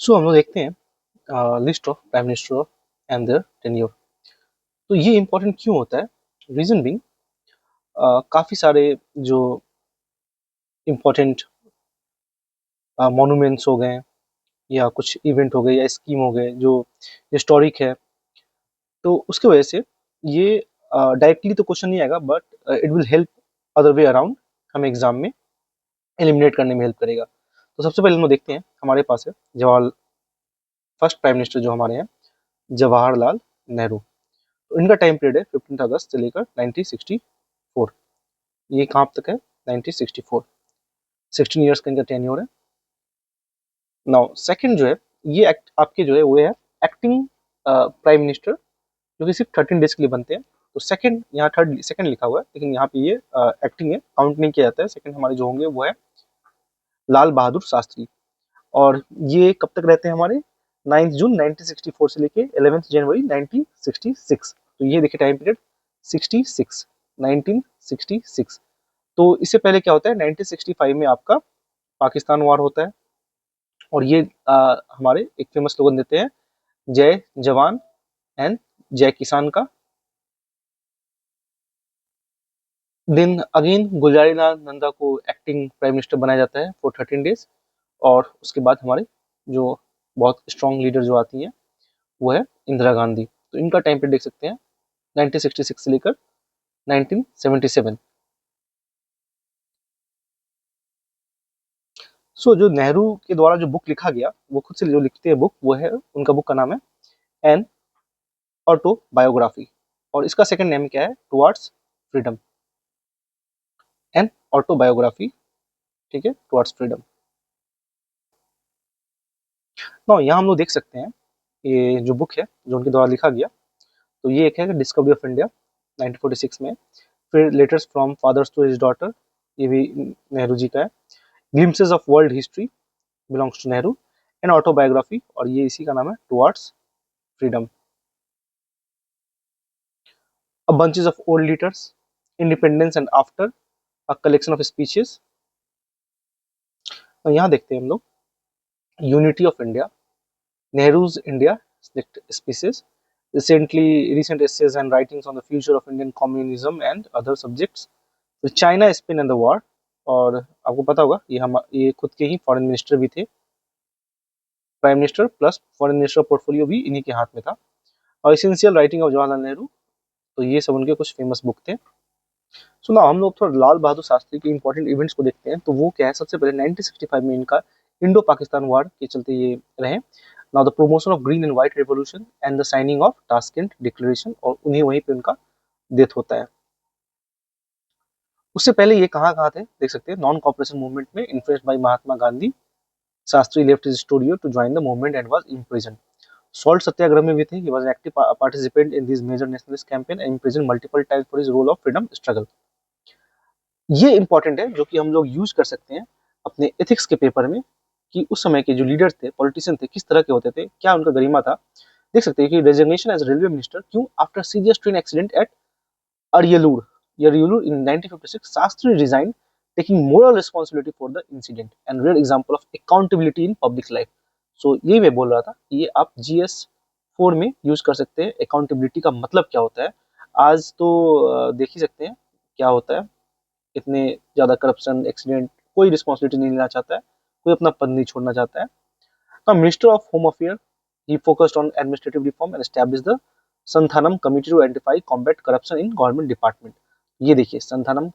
सो हम लोग देखते हैं list of prime minister and their tenure. तो ये इम्पोर्टेंट क्यों होता है? रीजन बिंग काफ़ी सारे जो इम्पोर्टेंट मॉन्यूमेंट्स हो गए या कुछ इवेंट हो गए या स्कीम हो गए जो हिस्टोरिक है, तो उसकी वजह से ये डायरेक्टली तो क्वेश्चन नहीं आएगा, but it will help other way around, हमें एग्जाम में एलिमिनेट करने में हेल्प करेगा। तो सबसे पहले हम लोग देखते हैं, हमारे पास है जवाहर, फर्स्ट प्राइम मिनिस्टर जो हमारे हैं जवाहरलाल नेहरू। तो इनका टाइम पीरियड है 15 अगस्त से लेकर 1964। ये कहाँ तक है? 1964। 16 ईयर्स का इनका टेन्योर है। नाउ सेकंड जो है, ये आपके जो है वो है एक्टिंग प्राइम मिनिस्टर, जो कि सिर्फ 13 डेज के लिए बनते हैं। तो सेकंड, यहाँ थर्ड सेकंड लिखा हुआ है, लेकिन यहाँ पे ये एक्टिंग है, काउंट नहीं किया जाता है। सेकंड हमारे जो होंगे वो है लाल बहादुर शास्त्री। और ये कब तक रहते हैं हमारे? 9 जून 1964 से लेके 11 जनवरी 1966। तो ये देखिए टाइम पीरियड 66, 1966। तो इससे पहले क्या होता है? 1965 में आपका पाकिस्तान वार होता है, और ये हमारे एक फेमस स्लोगन देते हैं, जय जवान एंड जय किसान का। दिन अगेन गुलजारीलाल नंदा को एक्टिंग प्राइम मिनिस्टर बनाया जाता है फॉर 13 डेज। और उसके बाद हमारे जो बहुत स्ट्रॉन्ग लीडर जो आती हैं वो है इंदिरा गांधी। तो इनका टाइम पीरियड देख सकते हैं 1966 से लेकर 1977। सो जो नेहरू के द्वारा जो बुक लिखा गया, वो खुद से जो लिखते हैं बुक, वो है, उनका बुक का नाम है एन ऑटोबायोग्राफी। और इसका सेकंड नेम क्या है? Towards freedom. एन ऑटोबायोग्राफी, ठीक है, टुवर्ड्स फ्रीडम। ना यहाँ हम लोग देख सकते हैं ये जो बुक है जो उनके द्वारा लिखा गया, तो ये एक है डिस्कवरी ऑफ इंडिया 1946 में। फिर letters from fathers to his daughter, ये भी नेहरू जी का है। Glimpses of world history belongs to Nehru. And autobiography, और ये इसी का नाम है towards freedom. A bunches of old leaders, independence and after, a collection of speeches. तो यहाँ देखते हैं हम लोग unity of India, Nehru's India speeches, recent essays and writings on the future of Indian communism and other subjects, तो China Spain and the war. और आपको पता होगा ये खुद के ही फॉरेन मिनिस्टर भी थे, prime minister plus foreign minister portfolio भी इन्हीं के हाथ में था। और essential writing of Jawaharlal Nehru, तो ये सब उनके कुछ फेमस बुक थे। सो ना हम लोग थोड़ा लाल बहादुर शास्त्री के इंपॉर्टेंट इवेंट्स को देखते हैं। तो वो क्या है? सबसे पहले 1965 में इनका इंडो पाकिस्तान वार के चलते ये रहे। Now the promotion of green and white revolution and the signing off Tashkent declaration, और उन्हीं वहीं पे उनका डेथ होता है। उससे पहले ये कहाँ कहाँ थे देख सकते हैं। नॉन कॉपरेशन मूवमेंट में influenced by Mahatma Gandhi, Shastri left his studies to join the movement and was imprison. Salt Satyagraha में भी थे, he was an active participant in this major nationalist campaign and imprison multiple times for his role of freedom struggle. ये important है, जो कि हम लोग use कर सकते हैं अपने एथिक्स के पेपर में, कि उस समय के जो लीडर्स थे, पॉलिटिशियन थे, किस तरह के होते थे, क्या उनका गरिमा था। देख सकते हैं कि रेजिग्नेशन एज रेलवे मिनिस्टर, क्यों? After serious train accident at Ariyalur, Yariyulu in 1956, Shastri resigned, taking moral responsibility for the incident and rare example of accountability in public life. So ये मैं बोल रहा था, ये आप GS4 में यूज कर सकते हैं। अकाउंटेबिलिटी का मतलब क्या होता है? आज तो देख ही सकते हैं क्या होता है। इतने ज्यादा करप्शन, एक्सीडेंट, कोई रिस्पॉन्सिबिलिटी नहीं लेना चाहता है, कोई अपना पद नहीं छोड़ना चाहता है। The minister of home affair, he focused on administrative reform and established the Santhanam committee to identify combat corruption in government department. ये देखिए संथानम।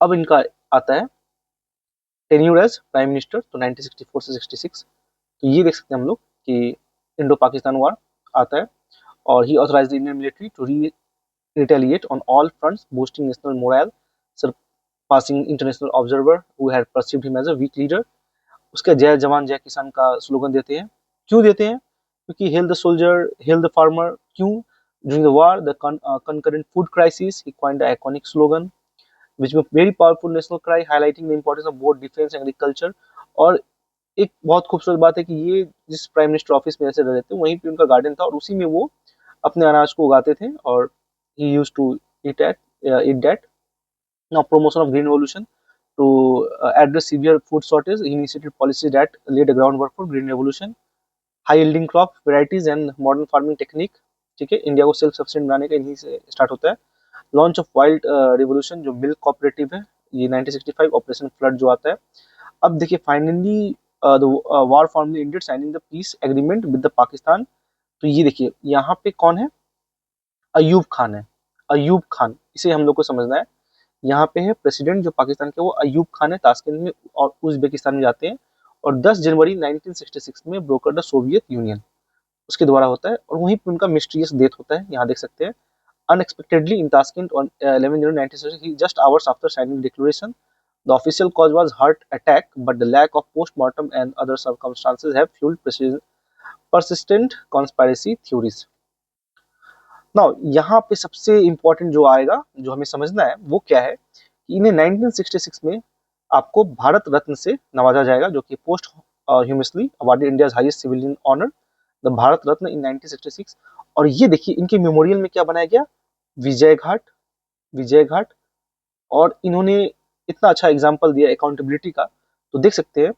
अब इनका आता है टेन्यूर एज प्राइम मिनिस्टर, तो 1964 से 66। तो ये देख सकते हैं हम लोग कि इंडो पाकिस्तान वार आता है, और he authorised the Indian military to retaliate on all fronts, boosting national morale, surpassing international observer who had perceived him as a weak leader। उसका जय जवान जय किसान का स्लोगन देते हैं। क्यों देते हैं? क्योंकि hail the soldier, hail the farmer. क्यों? During the war, the concurrent food crisis, he coined the iconic slogan which was very powerful national cry highlighting the importance of both defense and agriculture। और एक बहुत खूबसूरत बात है कि ये जिस प्राइम मिनिस्टर ऑफिस में ऐसे रह रहे थे, वहीं पे उनका गार्डन था, और उसी में वो अपने अनाज को उगाते थे, और he used to eat that। Now promotion of green revolution, to address severe food shortage. He initiated policies that laid the groundwork for green revolution, high yielding crop varieties and modern farming technique. ठीक है, India को self sufficient बनाने का इन्हीं से start होता है। Launch of wild revolution जो मिल्क कोऑपरेटिव है, ये 1965। ऑपरेशन फ्लड जो आता है। अब देखिए finally the war formally ended signing the peace agreement with the Pakistan. तो ये देखिए यहाँ पे कौन है, अयूब खान है। अयूब खान, इसे हम लोग को समझना है। यहाँ पे है प्रेसिडेंट जो पाकिस्तान के, वो अयूब खान है। ताशकंद में और उज्बेकिस्तान में जाते हैं और 10 जनवरी 1966 में ब्रोकर द सोवियत यूनियन उसके द्वारा होता है और वहीं पे उनका मिस्टीरियस डेथ होता है। यहाँ देख सकते हैं, unexpectedly in Tashkent on 11 January 1966, just hours after signing the declaration. The official cause was heart attack, but the lack of post-mortem and other circumstances have fueled persistent conspiracy theories. Now, यहाँ पे सबसे important जो आएगा, जो हमें समझना है, वो क्या है कि इन्हें 1966 में आपको भारत रत्न से नवाजा जाएगा, जो कि posthumously awarded India's highest civilian honour, the Bharat Ratna in 1966। और ये देखिए इनके मेमोरियल में क्या बनाया गया, विजय घाट। विजय घाट, और इन्होंने इतना अच्छा एग्जाम्पल दिया अकाउंटेबिलिटी का। तो देख सकते हैं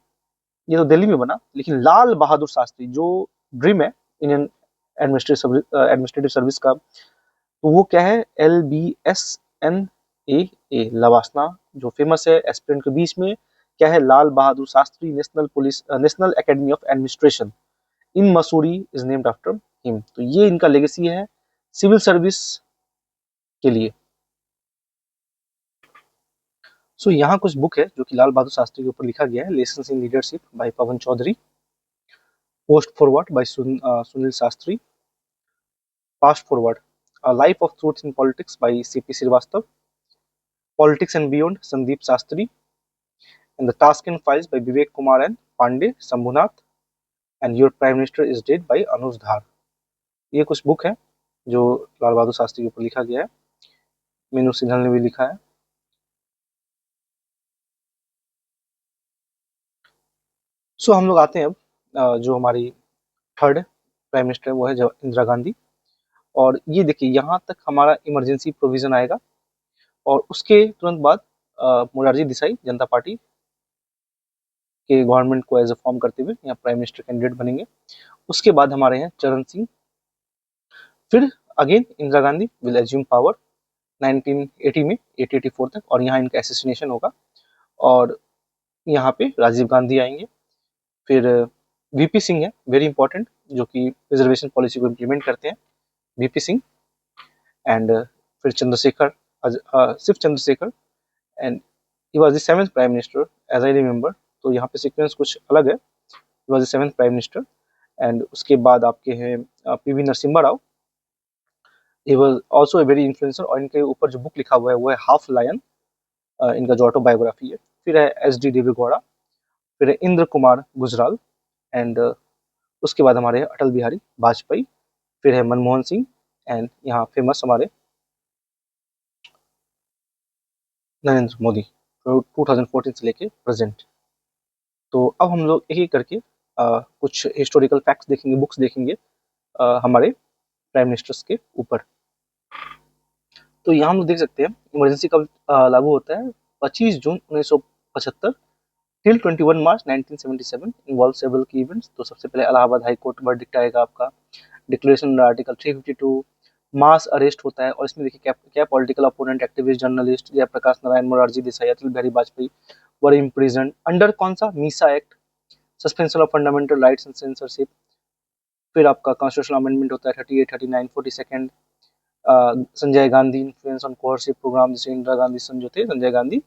ये तो दिल्ली में बना, लेकिन लाल बहादुर शास्त्री जो ड्रीम है इंडियन एडमिनिस्ट्रेटिव सर्विस का, तो वो क्या है, LBSNAA लवासना, जो फेमस है एस्पिरेंट के बीच में। क्या है, Lal Bahadur Shastri national academy of administration in Mussoorie is named after him. तो ये इनका लेगेसी है सिविल सर्विस के लिए। सो यहाँ कुछ बुक है जो कि लाल बहादुर शास्त्री के ऊपर लिखा गया है। Lessons in leadership by Pawan Chaudhary, post forward by Sunil Shastri, fast forward life of truth in politics by CP Srivastava, politics and beyond Sandeep Shastri, and the Tashkent files by Vivek Kumar and Pandey Shambhunath, and your prime minister is dead by Anuj Dhar. ये कुछ book है जो लाल बहादुर शास्त्री के ऊपर लिखा गया है। मीनू सिन्हा ने भी लिखा है। सो हम लोग आते हैं अब जो हमारी थर्ड प्राइम मिनिस्टर वो है इंदिरा गांधी। और ये देखिए यहाँ तक हमारा इमरजेंसी प्रोविजन आएगा और उसके तुरंत बाद मोरारजी देसाई जनता पार्टी के गवर्नमेंट को एज ए फॉर्म करते हुए यहाँ प्राइम मिनिस्टर कैंडिडेट बनेंगे। उसके बाद हमारे हैं चरण सिंह। फिर again Indira Gandhi will assume power 1980 में 1884 तक, और यहाँ इनका एसेसिनेशन होगा। और यहाँ पे राजीव गांधी आएंगे। फिर VP सिंह है, वेरी इंपॉर्टेंट, जो कि रिजर्वेशन पॉलिसी को इम्प्लीमेंट करते हैं, VP सिंह। एंड फिर चंद्रशेखर, सिर्फ Chandrashekhar, and he was the 7th prime minister as I remember. तो यहाँ पे सीक्वेंस कुछ अलग है। He was the 7th prime minister. And उसके बाद आपके हैं PV Narasimha Rao. He was also a very influencer, और इनके ऊपर जो बुक लिखा हुआ है वो है हाफ लायन, इनका जो ऑटोबायोग्राफी है। फिर है SD देवेगौड़ा, फिर है इंद्र कुमार गुजराल, एंड उसके बाद हमारे अटल बिहारी वाजपेयी, फिर है मनमोहन सिंह, एंड यहाँ फेमस हमारे नरेंद्र मोदी 2014 से लेके प्रेजेंट। तो अब हम लोग एक एक करके कुछ हिस्टोरिकल फैक्ट्स देखेंगे, बुक्स देखेंगे हमारे प्राइम मिनिस्टर्स के ऊपर। तो यहाँ हम लोग देख सकते हैं इमरजेंसी कब लागू होता है, 25 जून 1975 टिल 21 मार्च 1977, इन्वॉल्व सेवरल की इवेंट्स। तो सबसे पहले इलाहाबाद हाई कोर्ट वर्डिक्ट आएगा आपका, डिक्लेरेशन आर्टिकल 352, मास अरेस्ट होता है। और इसमें देखिए क्या क्या political opponent, activist, journalist Jayaprakash Narayan, Morarji Desai, Atal Bihari Vajpayee were imprison under कौन सा, MISA act, suspension of fundamental rights and censorship. फिर आपका कॉन्स्टिट्यूशनल अमेंडमेंट होता है 38, 39, 42। Sanjay Gandhi influence on coercive programme, जैसे इंदिरा गांधी सन जो थे Sanjay Gandhi.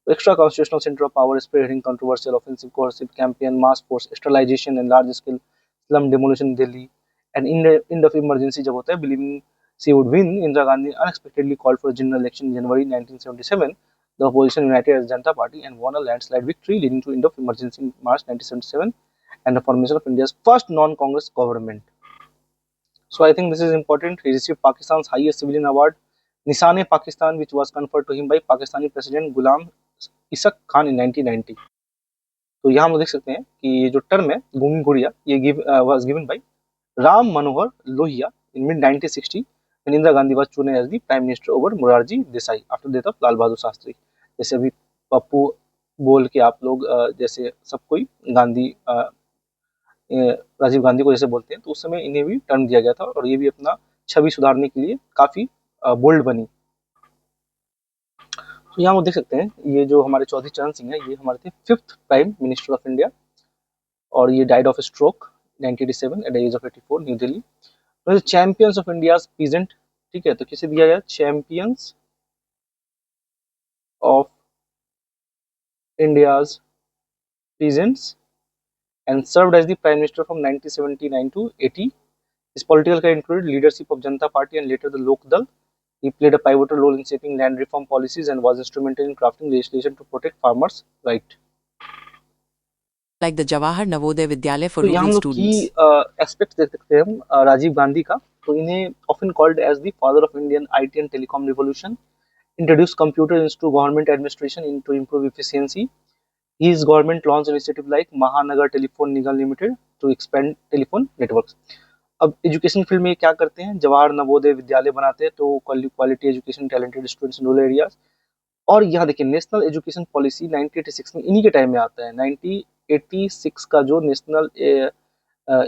Extra constitutional centre of power, spearheading controversial offensive coercive campaign, mass force sterilisation and large scale slum demolition Delhi, and end of emergency जब होता है, believing she would win, Indira Gandhi unexpectedly called for a general election in January 1977. The opposition united as Janata Party and won a landslide victory, leading to end of emergency in March 1977 and the formation of India's first non-Congress government. So I think this is important. He received Pakistan's highest civilian award, Nishan-e-Pakistan, which was conferred to him by Pakistani President Ghulam Ishaq Khan in 1990. तो यहाँ हम देख सकते हैं कि ये जो term है गूंगी गुड़िया, ये was given by Ram Manohar Lohia in mid 1960 when Indira Gandhi was chosen as the Prime Minister over Morarji Desai after death of Lal Bahadur Shastri. जैसे अभी पप्पू बोल के आप लोग जैसे सब कोई गांधी राजीव गांधी को जैसे बोलते हैं, तो उस समय इन्हें भी टर्न दिया गया था और ये भी अपना छवि सुधारने के लिए काफी बोल्ड बनी। तो यहाँ वो देख सकते हैं, ये जो हमारे चौधरी चरण सिंह है, ये हमारे थे 5th prime minister of India और ये died of stroke 1987 at the age of 84 New Delhi. तो चैंपियंस ऑफ इंडिया पीजेंट, ठीक है, तो किसे दिया गया, champions of India's peasants and served as the prime minister from 1979 to 80. His political career included leadership of Janata Party and later the Lok Dal. He played a pivotal role in shaping land reform policies and was instrumental in crafting legislation to protect farmers' right. Like the Jawahar Navodaya Vidyalaya for तो यहाँ हम rural लोग की students. Aspect देख सकते हैं हम राजीव गांधी का। तो इन्हें often called as the father of Indian IT and telecom revolution, introduced computers into government administration into improve efficiency. His government launched initiative like Mahanagar Telephone Nigam Limited to expand telephone networks. अब education field में ये क्या करते हैं, जवाहर नवोदय विद्यालय बनाते हैं, तो quality education talented students in rural areas. और यहाँ देखिए नेशनल एजुकेशन पॉलिसी 1986 में इन्हीं के टाइम में आता है। 1986 का जो नेशनल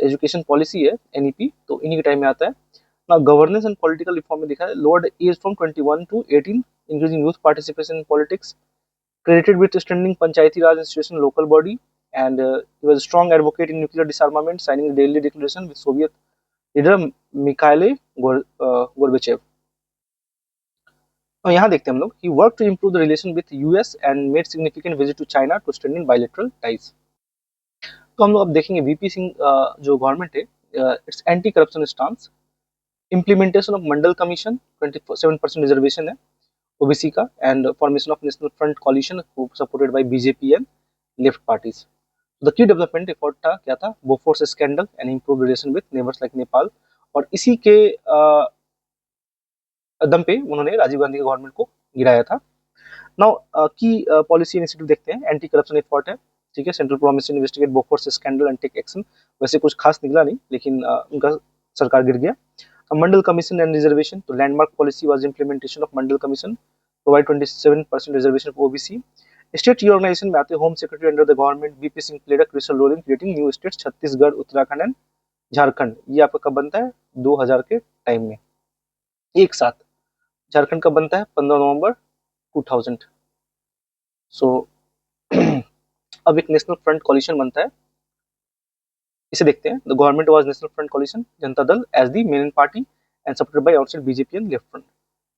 एजुकेशन पॉलिसी है एनईपी, तो इन्हीं के टाइम में आता है ना। गवर्नेंस एंड पॉलिटिकल रिफॉर्म में दिखा है lowered age from 21 to 18, increasing youth participation in politics, credited with strengthening Panchayati Raj institution local body, and he was a strong advocate in nuclear disarmament, signing the Delhi Declaration with Soviet leader Mikhail Gorbachev. और यहाँ देखते हैं हम लोग, he worked to improve the relation with US and made significant visit to China to strengthen bilateral ties. तो हम लोग अब देखेंगे वीपी सिंह जो गवर्नमेंट है, it's anti corruption stance, implementation of Mandal commission, 27% reservation है ओबीसी का, and formation of national front coalition supported by BJP and left parties. The key development effort था क्या था, Bofors scandal and improve relation with neighbours like Nepal, और इसी के दम पे उन्होंने राजीव गांधी के गवर्नमेंट को गिराया था। नाउ की पॉलिसी इनिशिएटिव देखते हैं, एंटी करप्शन एफर्ट है, ठीक है, central promise to investigate Bofors scandal and take action. वैसे कुछ खास निकला नहीं, लेकिन उनका सरकार गिर गया। मंडल कमीशन एंड रिजर्वेशन, तो landmark policy was implementation of Mandal commission, provide 27% reservation for OBC. State reorganisation में आते हैं home secretary under the government BP Singh played a crucial role in creating new states Chhattisgarh, Uttarakhand and Jharkhand. ये आपका कब बनता है, 2000 के टाइम में एक साथ। झारखंड कब बनता है, 15 नवंबर 2000। सो अब एक नेशनल फ्रंट कोलिशन बनता है, इसे देखते हैं। The government was national front coalition, Janata Dal as the main party and supported by outside BJP and left front.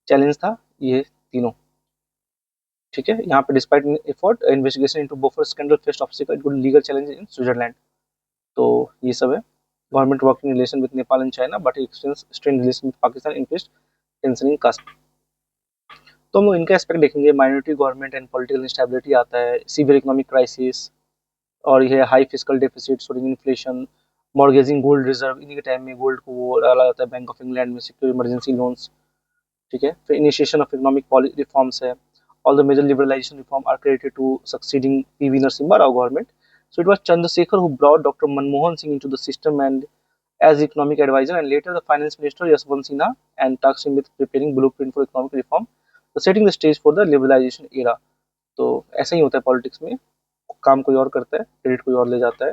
Challenge था ये तीनों, ठीक है। यहाँ पे despite effort investigation into Bofors scandal faced obstacle it would legal challenge in Switzerland. तो ये सब है। Government working relation with Nepal and China but extends strain relation with Pakistan increased tension in caste. तो हम लोग इनका एस्पेक्ट देखेंगे, minority government and political instability आता है, सीवियर इकोनॉमिक क्राइसिस, और ये high physical deficit, सोडिंग inflation, मॉर्गेजिंग gold reserve, इन्हीं के टाइम में गोल्ड को वो डाला जाता है बैंक ऑफ इंग्लैंड में सिक्योर इमरजेंसी लोन्स, ठीक है। फिर इनिशिएशन ऑफ इकोनॉमिक रिफॉर्म्स है, all the major liberalisation reform are credited to succeeding PV Narasimha Rao government. So it was Chandrasekhar who brought Dr. Manmohan Singh into the system and as economic advisor, and later the finance minister Yashwant Sinha and tasked him with preparing blueprint for economic reform, so setting the stage for the liberalization era. तो ऐसा ही होता है politics में, काम कोई और करता है, क्रेडिट कोई और ले जाता है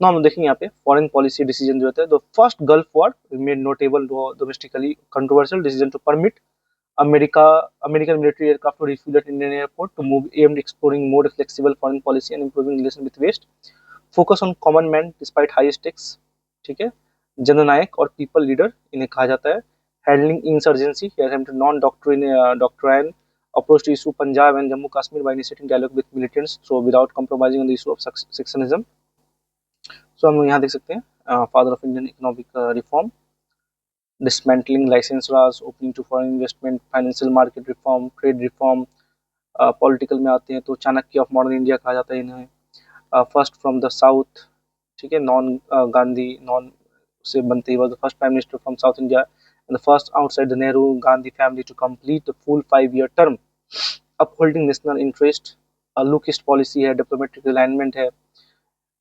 ना। हम देखेंगे यहाँ पे फॉरेन पॉलिसी डिसीजन जो होता है, the first Gulf war made notable domestically controversial decision to permit American military aircraft to refuel at Indian airport to move aimed exploring more flexible foreign policy and improving relation with West. Focus on common man despite high stakes, ठीक है। जननायक और people leader इन्हें कहा जाता है। Handling insurgency, non doctrine approach to issue Punjab and Jammu Kashmir by initiating dialogue with militants, so without compromising on the issue of secessionism. So हम यहाँ देख सकते हैं father of Indian economic reform, dismantling license laws, opening to foreign investment, financial market reform, trade reform। Political में आते हैं तो Chanakya of modern India कहा जाता है इन्हें। फर्स्ट फ्रॉम द साउथ, ठीक है, नॉन गांधी नॉन से बनते ही, was the first prime minister from South India and the first outside the Nehru Gandhi family to complete the full 5-year term, upholding national interest, look East policy है, डिप्लोमेटिक अलाइनमेंट है,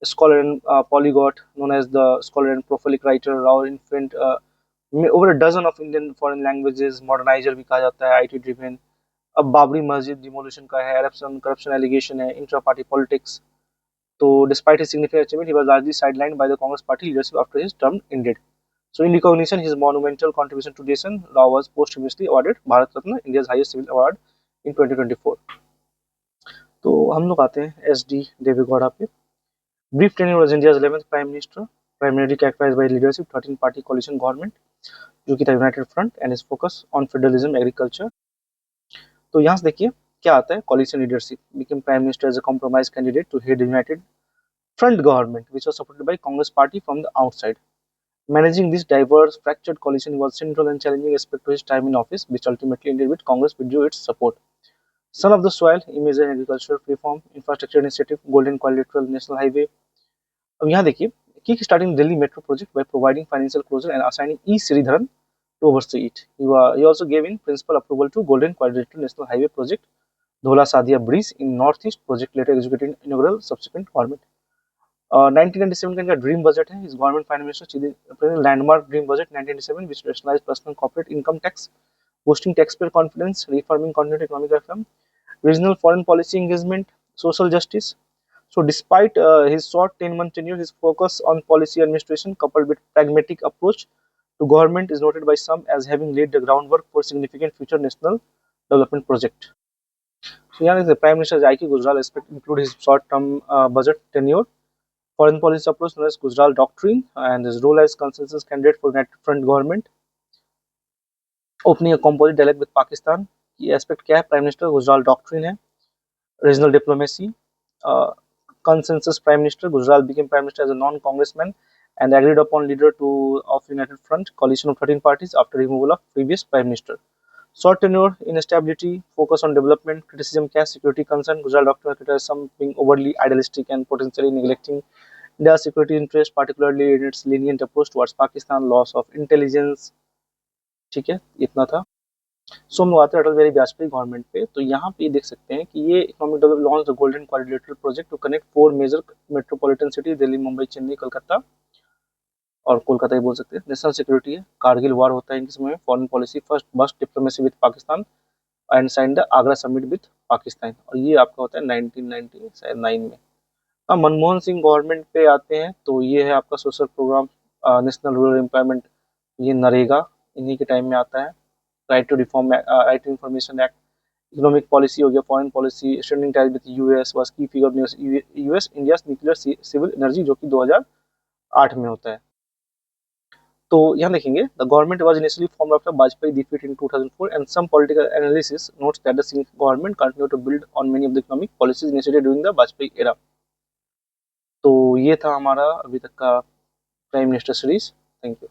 scholar and polyglot known as the scholar and prolific writer, raw influent over a dozen of Indian foreign languages, modernizer भी कहा जाता है, IT driven, अब बाबरी मस्जिद demolition का है, करप्शन एलिगेशन है, इंट्रा पार्टी पॉलिटिक्स. तो despite his significant achievement, he was largely sidelined by the Congress party leadership after his term ended. So in recognition his monumental contribution to nation, Rao was posthumously awarded Bharat Ratna, India's highest civil award in 2024. तो हम लोग आते हैं S D Deve Gowda पे. Brief tenure was India's 11th Prime Minister, primarily characterized by leadership 13-party coalition government, जो कि था United front end is focus on federalism agriculture. तो यहाँ से देखिए क्या आता है. coalition leadership became prime minister as a compromise candidate to head united front government which was supported by Congress party from the outside. Managing this diverse fractured coalition was central and challenging aspect to his time in office, which ultimately ended with Congress withdrew its support. Son of the soil, image and agriculture reform, infrastructure initiative, golden quadrilateral national highway. अब यहाँ देखिए kick starting Delhi metro project by providing financial closure and assigning E. Sridharan to oversee it. He also gave in principal approval to golden quadrilateral national highway project, Dhola Sadia Bridge in northeast project later executed in inaugural subsequent government. 1997 का इनका dream budget है. इस government finance minister landmark dream budget 1997 which rationalized personal corporate income tax, boosting taxpayer confidence, reforming continuity economic reform, regional foreign policy engagement, social justice. So despite his short 10-month tenure, his focus on policy administration coupled with pragmatic approach to government is noted by some as having laid the groundwork for significant future national development project. So here is the Prime Minister I.K. Gujral aspect include his short-term budget tenure, foreign policy approach known as Gujral Doctrine, and his role as consensus candidate for United Front government, opening a composite dialogue with Pakistan. ये aspect क्या है. Prime minister Gujral doctrine है. Regional diplomacy, consensus prime minister. Gujral became prime minister as a non-congressman and agreed upon leader of United Front coalition of 13 parties after removal of previous prime minister. Short tenure, instability, focus on development, criticism, cash security concern. Gujral doctrine criticized some being overly idealistic and potentially neglecting India's security interests, particularly in its lenient approach towards Pakistan, loss of intelligence. ठीक है, इतना था. सो हम लोग आते हैं अटल Bihari Vajpayee government पे. तो यहाँ पे देख सकते हैं कि ये economic development launch the golden quadrilateral project to connect 4 major metropolitan city Delhi, Mumbai, Chennai, Calcutta और कोलकाता ही बोल सकते हैं. नेशनल सिक्योरिटी है. कारगिल वार होता है इनके समय में. Foreign policy first bus diplomacy with Pakistan and sign the Agra summit with Pakistan. और ये आपका होता है 1999 में. अब मनमोहन सिंह गवर्नमेंट पे आते हैं. तो ये है आपका social programme national rural employment, ये नरेगा इन्हीं के टाइम में आता है. Right to reform, right to information act, economic policy हो गया, foreign policy, standing ties with US was key figure US India's nuclear civil energy जो कि 2008 में होता है. तो यहाँ देखेंगे the government was initially formed after Vajpayee defeat in 2004 and some political analysis notes that the Singh government continue to build on many of the economic policies initiated during the Vajpayee era. तो ये था हमारा अभी तक का prime minister series. Thank you.